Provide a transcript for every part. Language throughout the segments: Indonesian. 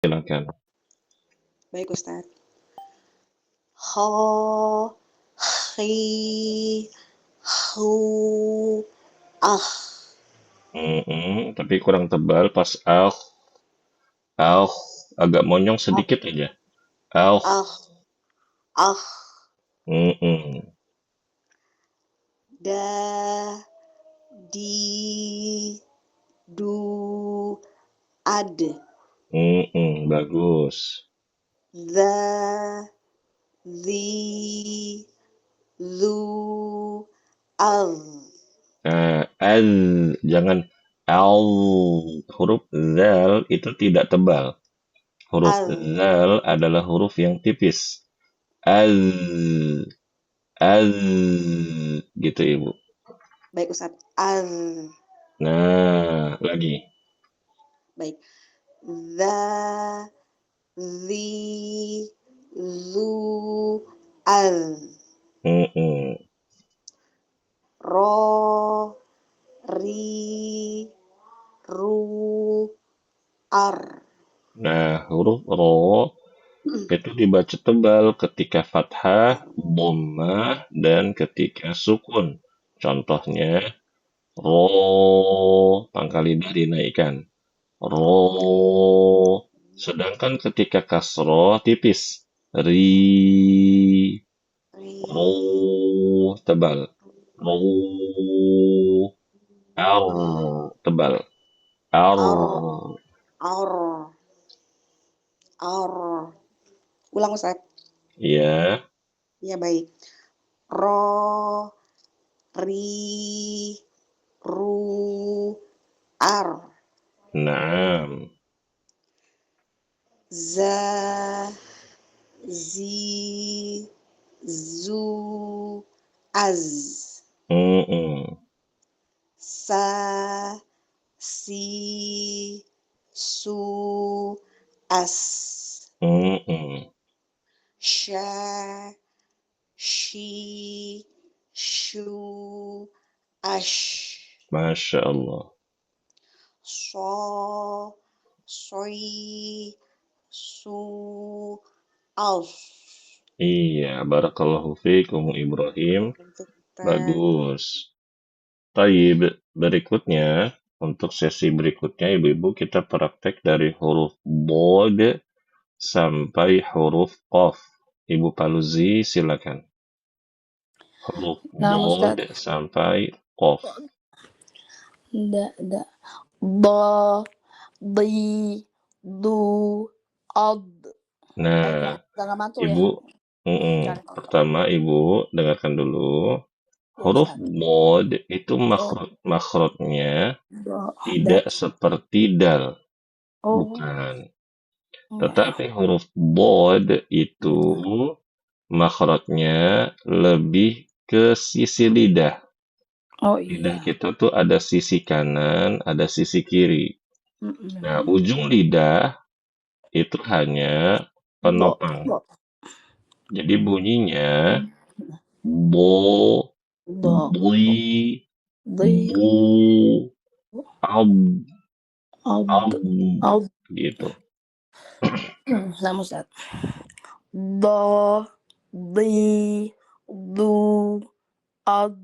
Silakan. Baik, Ustadz. Ho, hi, hu, ah. Tapi kurang tebal pas agak monyong sedikit aja. Al. Ah, ah. Mm-mm. Da, di, du, ad. Bagus. The, the, lu, al. Al, jangan al. Huruf zal itu tidak tebal. Huruf Al, zal adalah huruf yang tipis. Al, al, gitu Ibu. baik Ustadz. Al, Nah, lagi. baik. The, the, lu, al. Mm-mm. Ro, ri, ru, ar. Nah, huruf ro itu dibaca tebal ketika fathah, Ar. dhammah, dan ketika sukun. Contohnya, ro, pangkal lidah dinaikkan. Ro. Sedangkan ketika kasro tipis. Ri. Ro. Ri, Tebal. Ro. Ar. Tebal. Ar. ar, ar, ar. Ulang Ustadz. Ya. Ya baik. Ro, ri, ru, ar. Nah. Za, zi, zu, az. Mm-mm. Sa, si, su, as. Mm-mm. Sha, shi, shu, ash. Masya Allah. So, soi, su, aus. Iya, barakallahu fiikum Ibrahim. Untuk kita. Bagus. Taib, berikutnya, untuk sesi berikutnya, Ibu-Ibu, kita praktek dari huruf bod sampai huruf qaf. Ibu Paluzi, silakan. Huruf Nah, bod Ustadz. sampai qaf. Da. Do, di, du, od. Nah, Jangan mantul ya. Ibu, Jangan mantul. pertama Ibu dengarkan dulu. Ya, Huruf Ustadz. bod itu Oh, makhrajnya do, da. tidak seperti dal, Oh, bukan. enggak. Tetapi huruf bod itu makhrajnya lebih ke sisi lidah. Oh Lidah iya. kita tuh ada sisi kanan, ada sisi kiri. Nah, ujung lidah itu hanya Bo, penopang. bo, Jadi bunyinya bo, do, bui, di, bu, ab, od, ab, od. gitu. Nah, Ustadz. Do, di, du, od.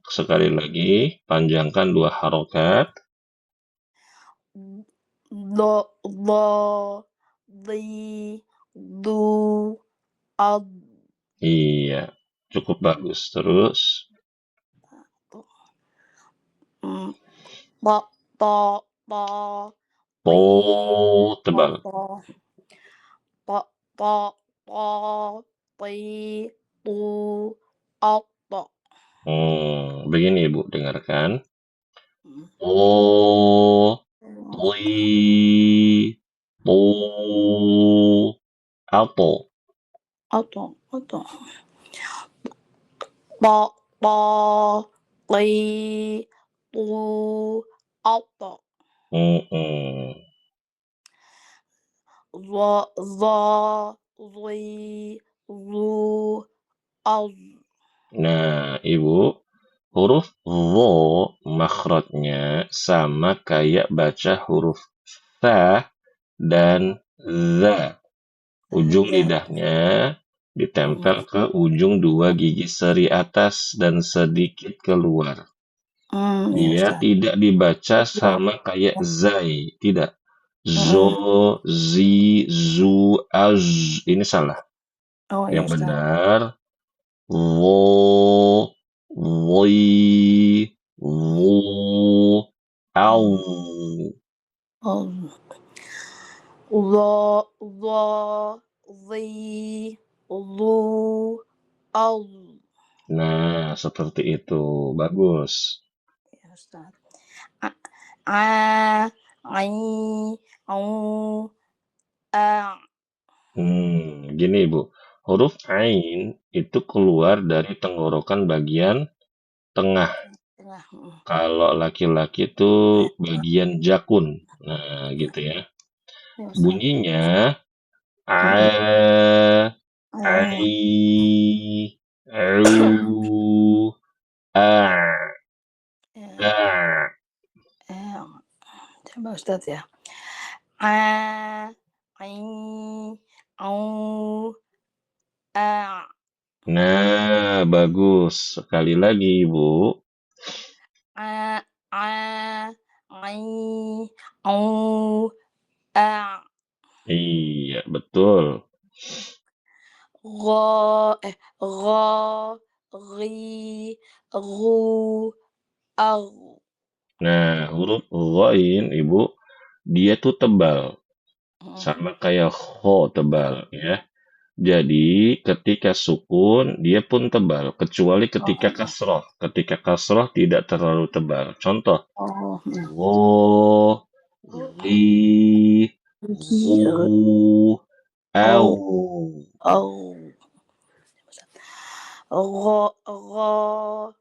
Sekali lagi, panjangkan 2 harokat. Do, di, du, od. Iya, cukup bagus. Terus, To, to, to, po, ti, to, tebal. to, to, to, to, ti, tu, ok, to. Begini Ibu, dengarkan. Po, tui, pu, alto. Auto, auto. To, to, ti, tu, auto. Zo, zo, zi, zu, az. Nah, Ibu, huruf vo makhrajnya sama kayak baca huruf fa dan za. Ujung lidahnya ditempel ke ujung dua gigi seri atas dan sedikit keluar. Dia tidak dibaca sama kayak zai, tidak. Zo, zi, zu, az. Ini salah. Oh, Yang iya, Ustaz. benar, wo, woi, wu, au. Oh. Lo, lo, li, lu, al. Nah, seperti itu. Bagus. Ya, Ustaz. A, ai, au, a. Gini Ibu. Huruf ain itu keluar dari tenggorokan bagian tengah. Tengah. Kalau laki-laki itu bagian jakun. Nah, gitu ya. Ya, Ustaz. Bunyinya a, ai, au, a, a. Coba Ustaz ya. A, ai, au, a. Nah, bagus. Sekali lagi, Ibu. A, ai, au, a. Iya, betul. Gha, gha, ri, ru, ar. Nah, huruf ghain, Ibu, dia tuh tebal. Sama kayak ho tebal, ya. Jadi, ketika sukun, dia pun tebal. Kecuali ketika kasroh. Ketika kasroh tidak terlalu tebal. Contoh. Oh, Wo, ri, wu, au. oh. Gha,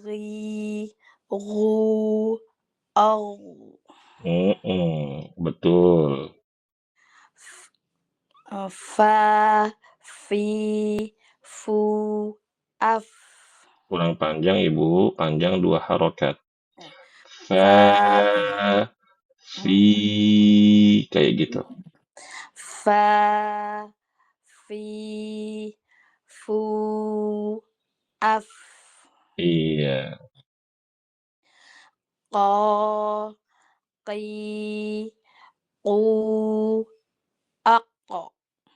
ri, ru, ar. Betul. Fa, fi, fu, af. Kurang panjang, Ibu. Panjang 2 harokat. Fa, Fa, fi, kayak gitu. fa, fi, fu, af. Iya. Qa, qi, qu, aq.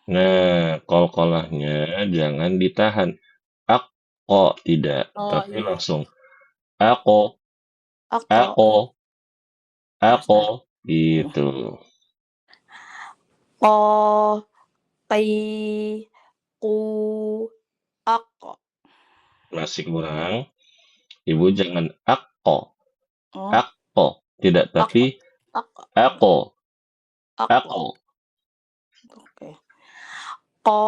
Nah, qalqalahnya jangan ditahan. Aqqa tidak, Oh, tapi iya. langsung aqo, Aqqa. aqo, aqo, gitu. Qa, qi, qu, aq. Masih kurang. Ibu jangan aqo, Oh, aqo, tidak, aq, tapi aq, aqo, aq. aqo. Oke. Qa,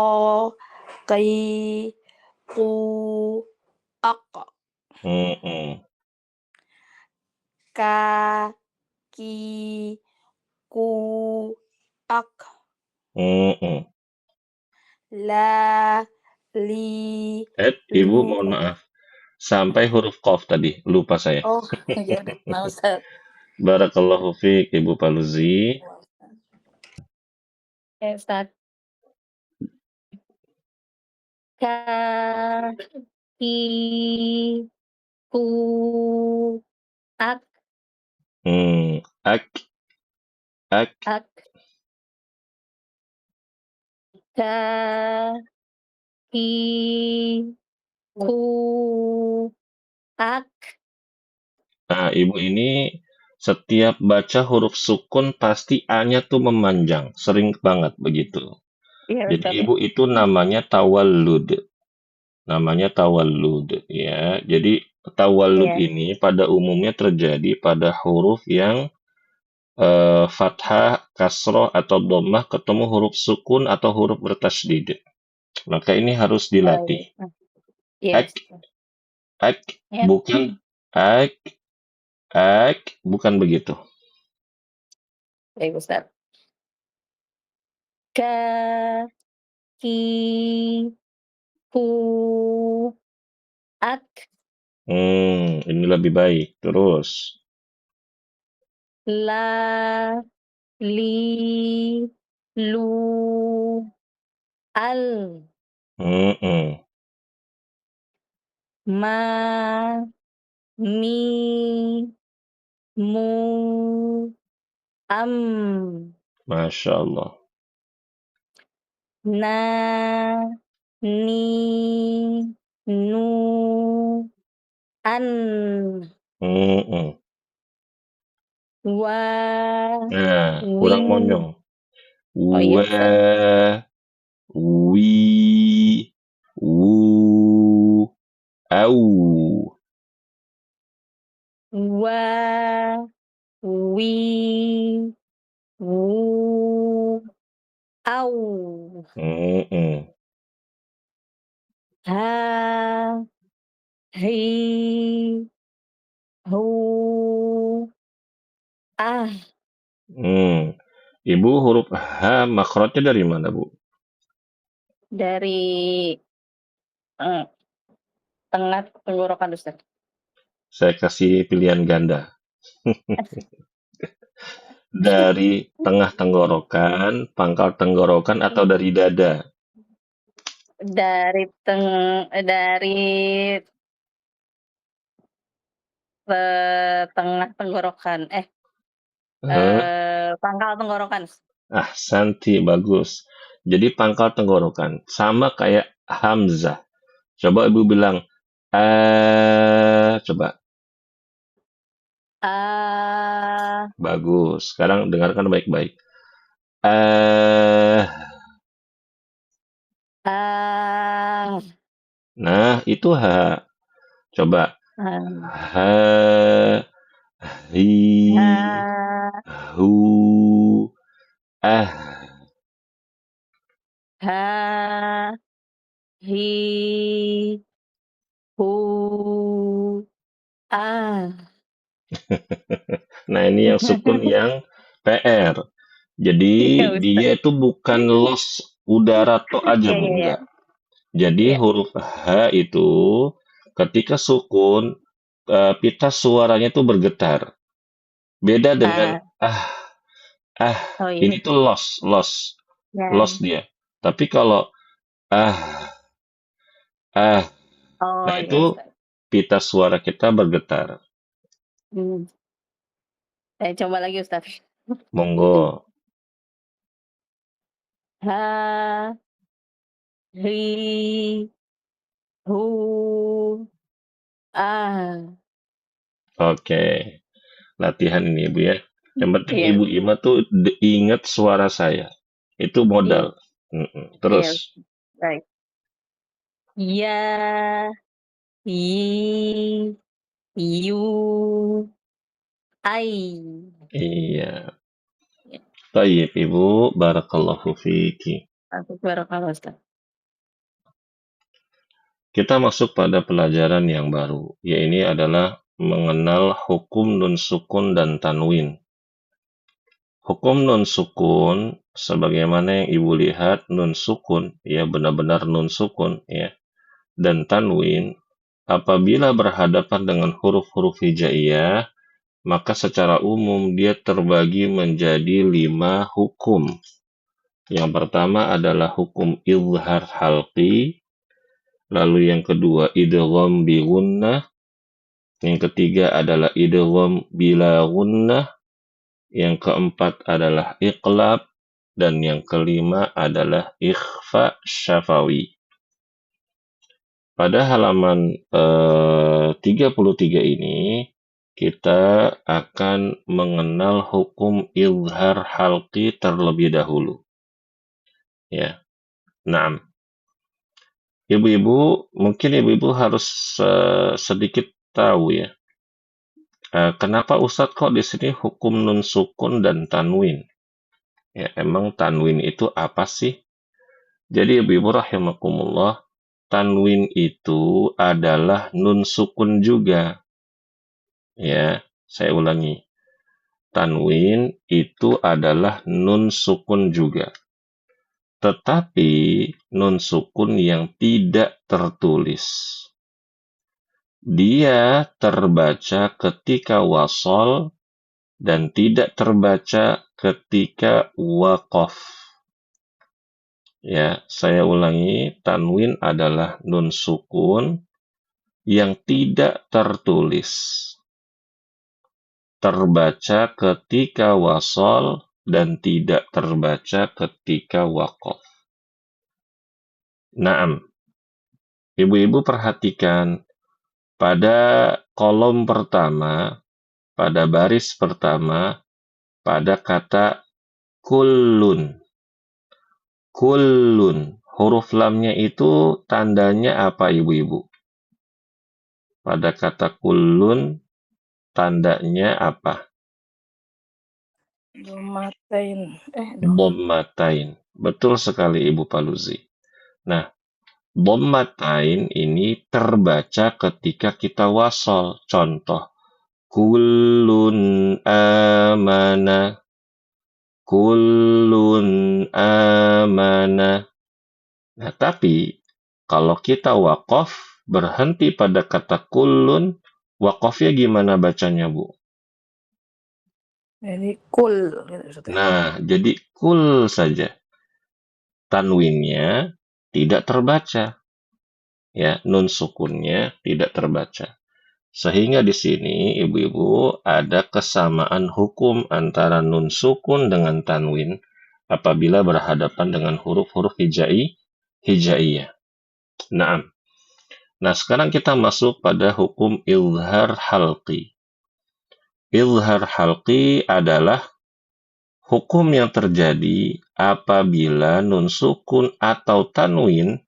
qi, qu, aq. Mm-mm. Ka, ki, ku, ak. Mm-mm. La, li, Ibu lu. mohon maaf. Sampai huruf qaf tadi, lupa saya. Oh, ya udah. Nah, Ustaz. Barakallahu fiik, Ibu Paluzi. Ya, Ustaz. Ka, ki, ku, ak, Ak, ak. ak. Ka, ki, ku, ak. Nah, Ibu ini setiap baca huruf sukun pasti A-nya tuh memanjang. Sering banget begitu. Iya, Jadi Ustaz. Ibu itu namanya tawallud. Namanya tawallud, ya. Jadi tawallud Iya. ini pada umumnya terjadi pada huruf yang fathah, kasroh, atau dhammah ketemu huruf sukun atau huruf bertasydid. Maka ini harus dilatih. Iya, Ak, Ustaz. ak, Ya. bukan ak, bukan begitu. Baik, Ustaz. Ka, ki, ku, ak. Ini lebih baik. Terus. La, li, lu, al, Mm-mm. ma, mi, mu, am, Masya Allah. na, ni, nu, an, Mm-mm. wa, Nah, wi. kurang monyong. Oh iya, Wa, Ustaz. wi, wu, au. Wa, wi, wu, au. Mm-mm. Ha, hi, hu, ah. Hmm. Ibu huruf H makrotnya dari mana, Bu? Dari eh, tengah tenggorokan, Ustaz. Saya kasih pilihan ganda. Dari tengah tenggorokan, pangkal tenggorokan, atau dari dada? Dari tengah tenggorokan. Hah? Pangkal tenggorokan. Santi, bagus. Jadi pangkal tenggorokan. Sama kayak Hamzah. Coba Ibu bilang, coba. Ah, Bagus. Sekarang dengarkan baik-baik. Eh, ah, nah itu H. Coba. ah, Ha, hi, ah, hu, ah. ha, hi, hu, ah. Nah, ini yang sukun yang PR. Jadi Iya, Ustaz. dia itu bukan los udara tok aja, Iya, Bu, iya, iya. enggak. Jadi Iya. huruf H itu ketika sukun pita suaranya itu bergetar. Beda dengan Ah, ah, ah, oh ini iya. tuh los Ya. dia. Tapi kalau ah, ah, Oh nah iya, itu Ustaz. pita suara kita bergetar. Hmm. Saya coba lagi, Ustaz. Monggo. Ha, hi, hu, ah. Oke. Latihan ini Ibu ya. Yang penting Iya, Ibu Ima tuh ingat suara saya. Itu modal. iya, Mm-mm. iya, Terus, Ustaz. Baik. Ya, yi, yu, ai. iya. Ya, Tayyip Ibu, barakallahu fiki. aku barakallahu, Ustaz. Kita masuk pada pelajaran yang baru, yaitu adalah mengenal hukum nun sukun dan tanwin. Hukum nun sukun, sebagaimana yang Ibu lihat, nun sukun, ya benar-benar nun sukun, ya. Dan tanwin, apabila berhadapan dengan huruf-huruf hijaiyah, maka secara umum dia terbagi menjadi 5 hukum. Yang pertama adalah hukum izhar halqi, lalu yang kedua idgham bi gunnah, yang ketiga adalah idgham bila gunnah, yang keempat adalah iqlab, dan yang kelima adalah ikhfa syafawi. Pada halaman 33 ini, kita akan mengenal hukum izhar halqi terlebih dahulu. Ya, nah, ibu-ibu, mungkin ibu-ibu harus sedikit tahu ya, kenapa Ustadz kok di sini hukum nun sukun dan tanwin? Ya, emang tanwin itu apa sih? Jadi ibu-ibu rahimakumullah, tanwin itu adalah nun sukun juga. Ya, saya ulangi. Tanwin itu adalah nun sukun juga. Tetapi nun sukun yang tidak tertulis. Dia terbaca ketika wasol dan tidak terbaca ketika waqaf. Ya, saya ulangi, tanwin adalah nun sukun yang tidak tertulis, terbaca ketika wasol dan tidak terbaca ketika waqaf. Naam. Ibu-ibu perhatikan pada kolom pertama, pada baris pertama, pada kata kullun. Kullun. Huruf lamnya itu tandanya apa, ibu-ibu? Pada kata kullun, tandanya apa? Domatain. Dhammatain. Betul sekali, Ibu Paluzi. Nah, dhammatain ini terbaca ketika kita wasol. Contoh, kullun amana. Kullun amana. Nah, tapi kalau kita waqaf berhenti pada kata kullun, waqafnya gimana bacanya, Bu? Jadi kul gitu. Nah, jadi kul saja. Tanwinnya tidak terbaca. Ya, nun sukunnya tidak terbaca. Sehingga di sini, ibu-ibu, ada kesamaan hukum antara nun sukun dengan tanwin apabila berhadapan dengan huruf-huruf hijaiyah. Naam. Nah, sekarang kita masuk pada hukum izhar halqi. Izhar halqi adalah hukum yang terjadi apabila nun sukun atau tanwin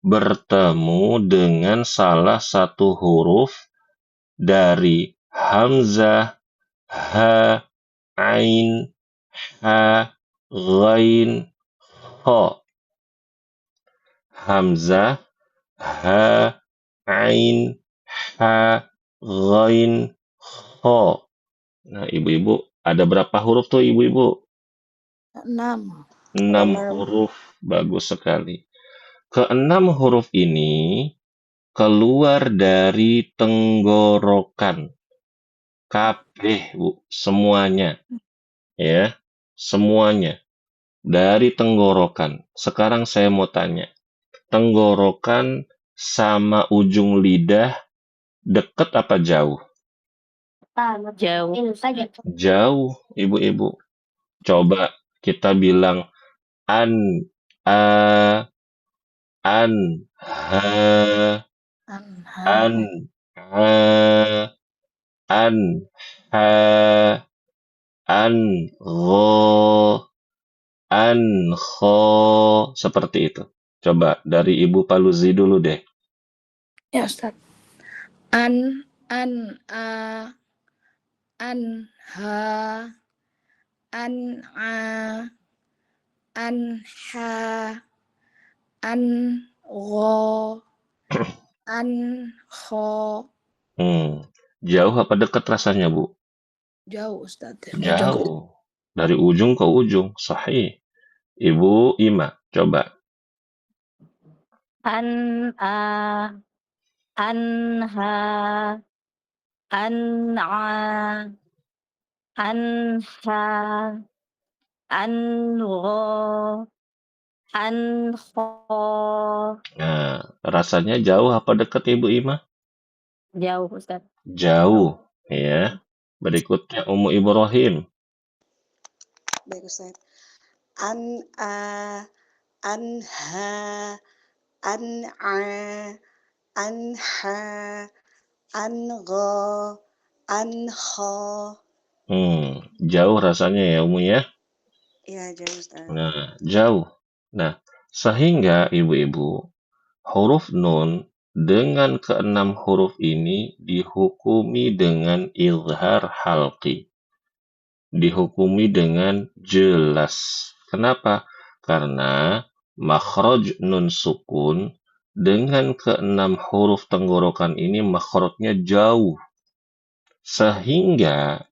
bertemu dengan salah satu huruf dari hamzah, ha, ain, ha, ghain, ho. Hamzah, ha, ain, ha, ghain, ho. Nah, ibu-ibu, ada berapa huruf tuh, ibu-ibu? 6. 6 huruf. Bagus sekali. Keenam huruf ini keluar dari tenggorokan. Kabeh, Bu, semuanya. Ya, semuanya. Dari tenggorokan. Sekarang saya mau tanya. Tenggorokan sama ujung lidah dekat apa jauh? Jauh. Jauh, ibu-ibu. Coba kita bilang an, a, an, ha, an, a, an, ha, an, gho, an, kho. Seperti itu. Coba dari Ibu Paluzi dulu deh. Ya, Ustaz. An, a, an, ha, an, a, an, ha, an, gho, an, kho. Jauh apa dekat rasanya, Bu? Jauh, Ustaz. Jauh. Dari ujung ke ujung. Sahih. Ibu Ima, coba. An, a, an, ha, an, a, an, ha, an, gho, an, kho. Nah, rasanya jauh apa dekat, Ibu Ima? Jauh, Ustaz. Jauh, ya. Berikutnya Ummu Ibrahim. Baik, Ustaz. An, a, an, ha, an, a, an, ha, an, gho, an, kho. Jauh rasanya ya, Ummu ya? Ya, jauh, Ustaz. Nah, jauh. Nah, sehingga ibu-ibu, huruf nun dengan keenam huruf ini dihukumi dengan izhar halqi. Dihukumi dengan jelas. Kenapa? Karena makhraj nun sukun dengan keenam huruf tenggorokan ini makhrajnya jauh. Sehingga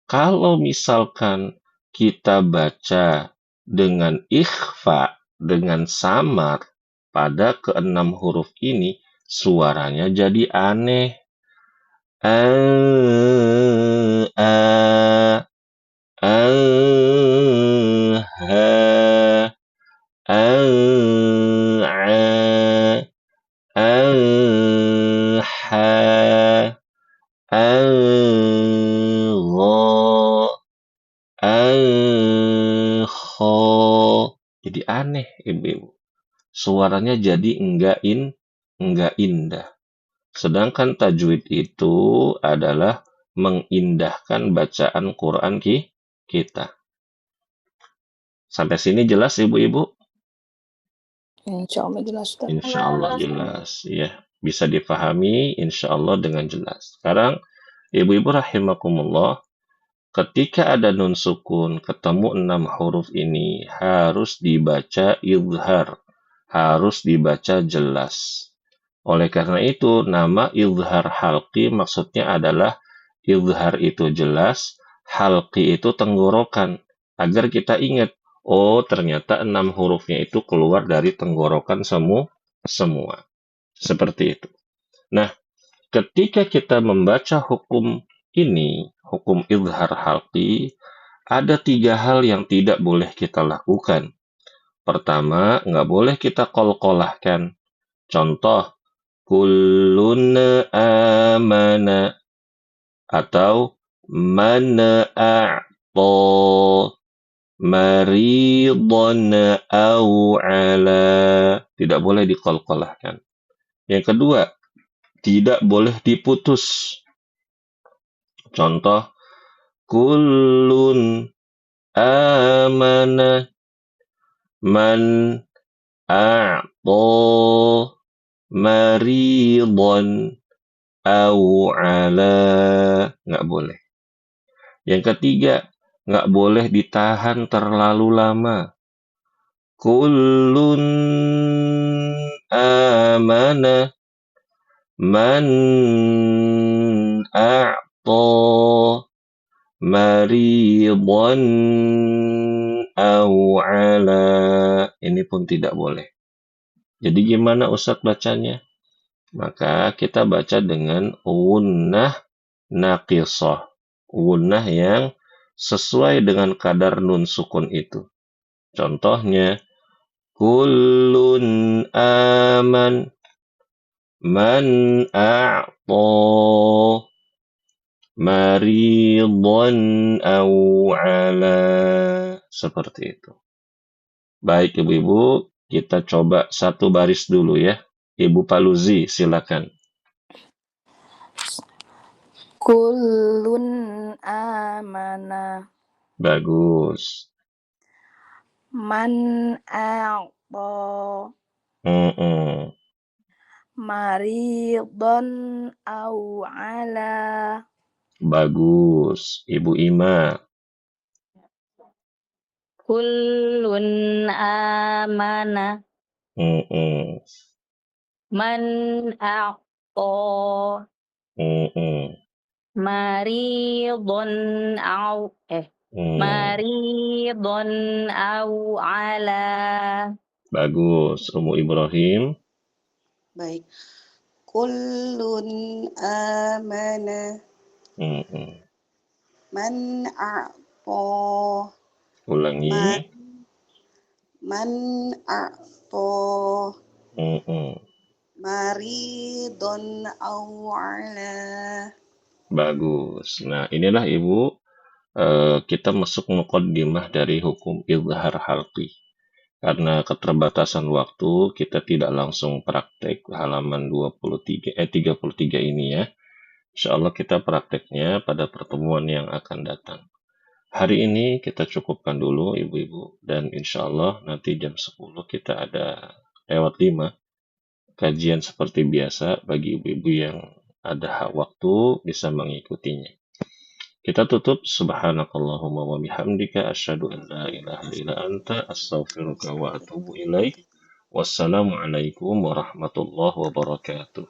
kalau misalkan kita baca dengan ikhfa, dengan samar pada keenam huruf ini, suaranya jadi aneh. jadi aneh, ibu-ibu. Suaranya jadi enggak indah. Sedangkan tajwid itu adalah mengindahkan bacaan Quran kita. Sampai sini jelas, ibu-ibu? Insya Allah jelas, Ustaz. Insya Allah jelas, ya. Bisa difahami, insya Allah dengan jelas. Sekarang, ibu-ibu rahimakumullah, ketika ada nun sukun, ketemu 6 huruf ini, harus dibaca izhar. Harus dibaca jelas. Oleh karena itu, nama izhar halqi maksudnya adalah izhar itu jelas, halqi itu tenggorokan. Agar kita ingat, oh ternyata 6 hurufnya itu keluar dari tenggorokan semua. Seperti itu. Nah, ketika kita membaca hukum ini, hukum izhar halqi, ada 3 hal yang tidak boleh kita lakukan. Pertama, nggak boleh kita qalqalahkan. Contoh, kullun amana atau man a'ta maridun au ala. Tidak boleh diqalqalahkan. Yang kedua, tidak boleh diputus. Contoh, kullun amana man a'ta maridun au ala. Nggak boleh. Yang ketiga, nggak boleh ditahan terlalu lama. Kullun amana man a'ta maridun au ala. Ini pun tidak boleh. Jadi gimana Ustadz bacanya? Maka kita baca dengan gunnah naqisah. Gunnah yang sesuai dengan kadar nun sukun itu. Contohnya, kullun aman man a'ta maridun au ala. Seperti itu. Baik ibu-ibu, kita coba satu baris dulu ya. Ibu Paluzi, silakan. Kullun amana Bagus. man a'ta maridun au ala. Bagus. Ibu Ima. Kullun amana man a'ta maridun au maridun au ala. Bagus. Umu Ibrahim. Baik. Kullun amana man a'ta Ulangi. man a'ta maridun au ala. Bagus. Nah, inilah Ibu, kita masuk muqaddimah dari hukum izhar halqi. Karena keterbatasan waktu, kita tidak langsung praktek halaman 33 ini ya. Insya Allah kita prakteknya pada pertemuan yang akan datang. Hari ini kita cukupkan dulu ibu-ibu, dan insya Allah nanti jam 10 kita ada lewat 5 kajian seperti biasa bagi ibu-ibu yang ada waktu bisa mengikutinya. Kita tutup, subhanakallahumma wa bihamdika asyhadu an la ilaha illa anta astaghfiruka wa atubu ilaik. Wassalamualaikum warahmatullahi wabarakatuh.